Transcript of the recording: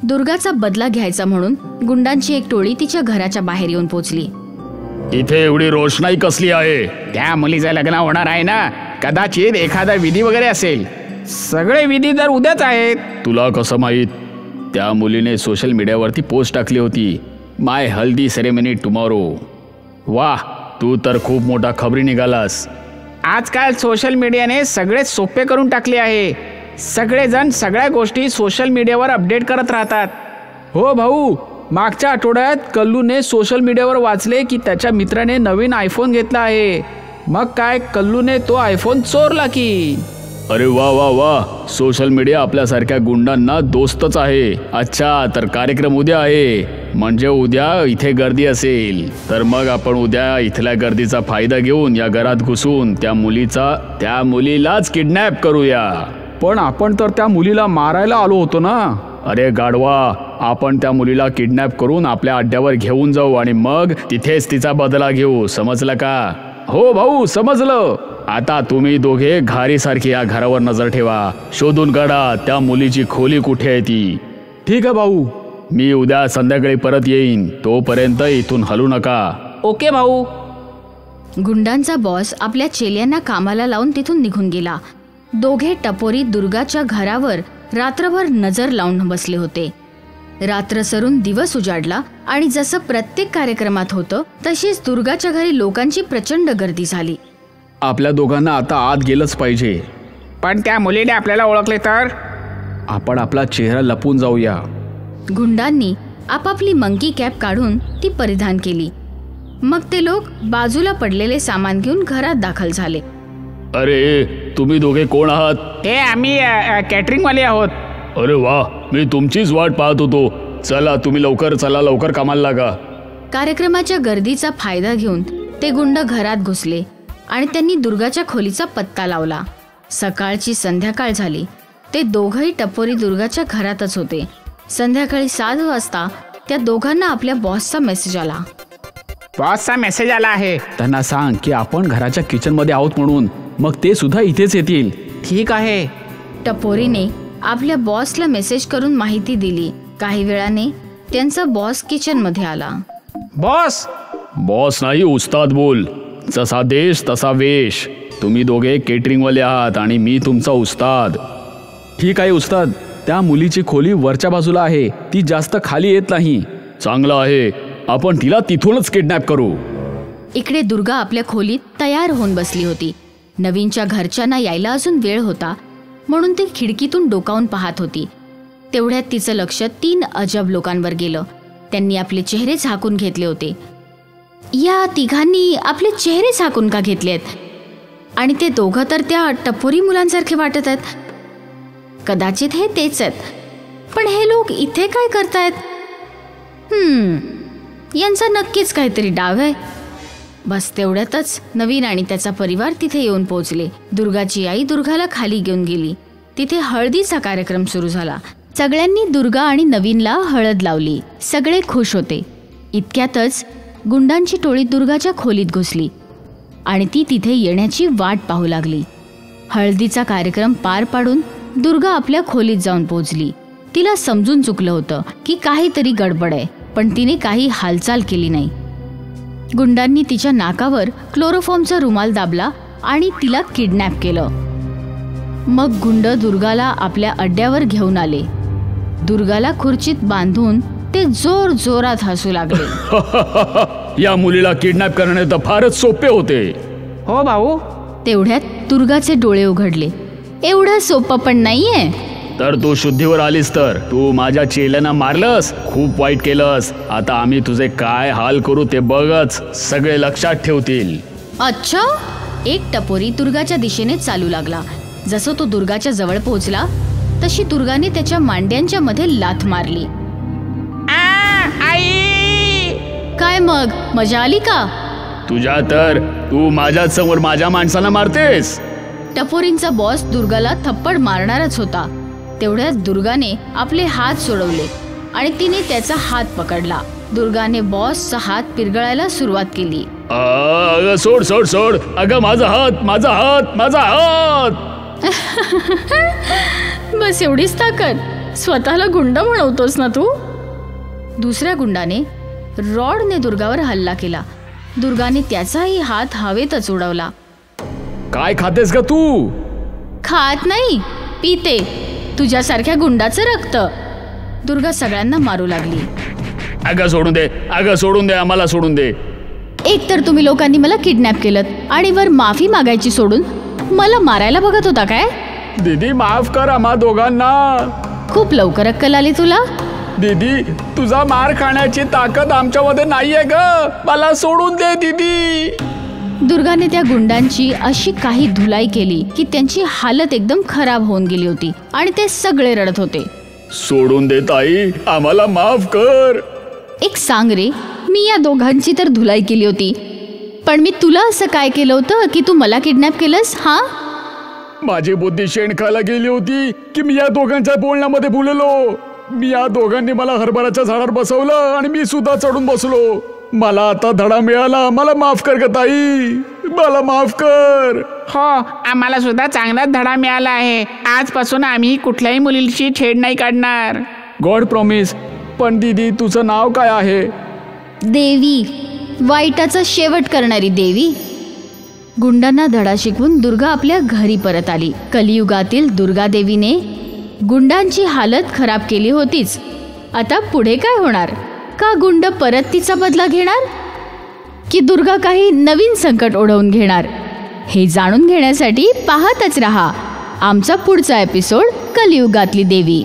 दुर्गाचा बदला घ्यायचा म्हणून गुंडांची एक टोळी तिच्या घराच्या बाहेर येऊन पोहोचली. इथे एवढी रोषणाई कसली आहे? त्या मुलीचं लग्न होणार आहे ना, कदाचित एखादा विधी वगैरे असेल. सगळे विधी तर उद्याच आहेत. तुला कसं माहित? त्या मुलीने सोशल मीडियावरती पोस्ट टाकली होती, माय हल्दी सेरेमनी टुमॉरो. वाह, तू तर खूप मोठा खबरी निघालास. आजकाल सोशल मीडियाने सगळे सोपे करून टाकले आहे. सगळेजण सगळ्या गोष्टी सोशल मीडियावर अपडेट करत राहतात. हो भाऊ, मागच्या आठवड्यात कल्लूने सोशल मीडियावर वाचले की त्याच्या मित्राने नवीन आयफोन घेतला आहे. मग काय, कल्लूने तो आयफोन चोरला की. अरे वा वा वा, सोशल मीडिया आपल्यासारख्या गुंडांना दोस्तच आहे. अच्छा, तर कार्यक्रम उद्या आहे, म्हणजे उद्या इथे गर्दी असेल. तर मग आपण उद्या इथल्या गर्दीचा फायदा घेऊन या घरात घुसून त्या मुलीलाच किडनॅप करूया. पण आपण तर त्या मुलीला मारायला आलो होतो ना. अरे गाढवा, आपण त्या मुलीला किडनॅप करून आपल्या अड्ड्यावर घेऊन जाऊ आणि मग तिथेच तिचा बदला घेऊ. समजलं का? हो भाऊ, समजलं. आता तुम्ही दोघे घारीसारखी या घरावर नजर ठेवा. शोधून काढा त्या मुलीची खोली कुठे आहे ती. ठीक आहे भाऊ. मी उद्या संध्याकाळी परत येईन, तोपर्यंत इथून हलू नका. ओके भाऊ. गुंडांचा बॉस आपल्या चेल्यांना कामाला लावून तिथून निघून गेला. दोघे टपोरी दुर्गाच्या घरावर रात्रभर नजर लावून बसले होते. रात्र सरून दिवस उजाडला आणि जसं प्रत्येक कार्यक्रमात होतं तशीच दुर्गाच्या घरी लोकांची प्रचंड गर्दी झाली. आपल्या दोघांना आता आत गेलंच पाहिजे. पण त्या मुलीने आपल्याला ओळखले तर? आपण आपला चेहरा लपवून जाऊया. गुंडांनी आपापली मंकी कॅप काढून ती परिधान केली. मग ते लोक बाजूला पडलेले सामान घेऊन घरात दाखल झाले. अरे, तुम्ही दोघे कोण आहात? ते आम्ही कॅटरिंग वाले आहोत. अरे वा, मी तुमचीच वाट पाहत होतो. चला तुम्ही लवकर कामाला लागा. कार्यक्रमाच्या गर्दीचा फायदा घेऊन ते गुंड घरात घुसले आणि त्यांनी दुर्गाच्या खोलीचा पत्ता लावला. सकाळची संध्याकाळ झाली. ते दोघंही टपोरी दुर्गाच्या घरातच होते. संध्याकाळी 7 वाजता त्या दोघांना आपल्या बॉसचा मेसेज आला. बॉसचा मेसेज आला आहे. त्यांना सांग की आपण घराच्या किचन मध्ये आहोत म्हणून, मग ते सुद्धा इथेच येतील. ठीक आहे. टपोरीने आपल्या बॉसला मेसेज करून माहिती दिली. काही वेळाने त्यांचा बॉस किचन मध्ये आला. बॉस? बॉस नाही, उस्ताद बोल. जसा देश तसा वेश. तुम्ही दोघे केटरिंगवाले आहात आणि मी तुमचा उस्ताद. ठीक आहे उस्ताद. त्या मुलीची खोली वरच्या बाजूला आहे, ती जास्त खाली येत नाही. चांगलं आहे, आपण तिला तिथूनच किडनॅप करू. इकडे दुर्गा आपल्या खोलीत तयार होऊन बसली होती. नवीनच्या घरच्यांना यायला अजून वेळ होता म्हणून ती खिडकीतून डोकावून पाहत होती. तेवढ्यात तिचं लक्ष 3 अजब लोकांवर गेलं. त्यांनी आपले चेहरे झाकून घेतले होते. या तिघांनी आपले चेहरे झाकून का घेतलेत? आणि ते दोघं तर त्या टपोरी मुलांसारखे वाटत आहेत. कदाचित हे तेच आहेत. पण हे लोक इथे काय करतायत? यांचा नक्कीच काहीतरी डाव आहे. बस तेवढ्यातच नवीन आणि त्याचा परिवार तिथे येऊन पोहोचले. दुर्गाची आई दुर्गाला खाली घेऊन गेली. तिथे हळदीचा कार्यक्रम सुरू झाला. सगळ्यांनी दुर्गा आणि नवीनला हळद लावली. सगळे खुश होते. इतक्यातच गुंडांची टोळी दुर्गाच्या खोलीत घुसली आणि ती तिथे येण्याची वाट पाहू लागली. हळदीचा कार्यक्रम पार पाडून दुर्गा आपल्या खोलीत जाऊन पोहोचली. तिला समजून चुकलं होतं की काहीतरी गडबड आहे, पण तिने काही हालचाल केली नाही. गुंडांनी तिच्या नाकावर क्लोरोफॉर्मचा रुमाल दाबला आणि तिला किडनॅप केलं. मग गुंड दुर्गाला आपल्या अड्ड्यावर घेऊन आले. दुर्गाला खुर्चीत बांधून ते जोर जोरात हसू लागले. या मुलीला किडनॅप करणे तर फारच सोपे होते. हो भाऊ. तेवढ्यात दुर्गाचे डोळे उघडले. एवढं सोपं पण नाहीये. तर तू शुद्धीवर आलीस तर तू माझ्या चेल्यांना मारलंस, खूप वाईट केलंस. आता आम्ही तुझे काय हाल करू ते बघच, सगळे लक्षात ठेवतील. अच्छा. एक टपोरी दुर्गाच्या दिशेने चालू लागला. जसं तो दुर्गाच्या जवळ पोहोचला तशी दुर्गाने त्याच्या मांड्यांच्या मध्ये लाथ मारली. आई! काय मग मजा आली का? तुझ्या तर तू माझ्याच समोर माझ्या माणसाला मारतेस. टपोरींचा बॉस दुर्गाला थप्पड मारणारच होता. तेवढ्याच दुर्गाने आपले हात सोडवले आणि तिने त्याचा हात पकडला. दुर्गाने बॉसचा हात पिरगळायला सुरुवात केली. सोड सोड सोड. अगं माझा हात, माझा हात, माझा हात. बस एवढीच ताकद? स्वतःला गुंड म्हणवतोस ना तू? दुसऱ्या गुंडाने रॉडने दुर्गावर हल्ला केला. दुर्गाने त्याचाही हात हवेतच उडवला. काय खातेस का तू? खात नाही, पिते तुझ्यासारख्या गुंडाचं रक्त. दुर्गा सगळ्यांना मारू लागली. अगं सोडून दे, आम्हाला सोडून दे. एक तर तुम्ही लोकांनी मला किडनॅप केलं आणि वर माफी मागायची सोडून मला मारायला बघत होता काय? दीदी माफ कर आम्हा दोघांना. खूप लवकर अक्कल आली तुला? दीदी तुझा मार खाण्याची ताकद आमच्यामध्ये नाहीये ग. मला सोडून दे दीदी. दुर्गाने त्या गुंडांची अशी काही धुलाई केली की त्यांची हालत एकदम खराब होऊन गेली होती आणि ते सगळे रडत होते. सोडून दे ताई, आम्हाला माफ कर. एक सांग रे, मी या दोघांची तर धुलाई केली होती, पण मी तुला असं काय केलं होतं की तू मला किडनॅप केलंस? हा, माझी बुद्धी शेण खायला गेली होती की मी या दोघांच्या बोलण्यामध्ये भुललो. मी या दोघांनी मला हरभराच्या झाडावर बसवलं आणि मी सुद्धा चढून बसलो. मला आता धडा मिळाला. मला माफ कर ग ताई, मला माफ कर. हो, आम्हाला सुद्धा चांगलाच धडा मिळाला आहे. आजपासून आम्ही कुठल्याही मुलीशी छेड नाही काढणार. God promise. पण दीदी तुझं नाव काय आहे? देवी, वाईटाचा शेवट करणारी देवी. गुंडांना धडा शिकवून दुर्गा आपल्या घरी परत आली. कलियुगातील दुर्गा देवीने गुंडांची हालत खराब केली होतीच. आता पुढे काय होणार? का गुंड परत तिचा बदला घेणार की दुर्गा काही नवीन संकट ओढवून घेणार? हे जाणून घेण्यासाठी पाहतच रहा आमचा पुढचा एपिसोड कलियुगातली देवी.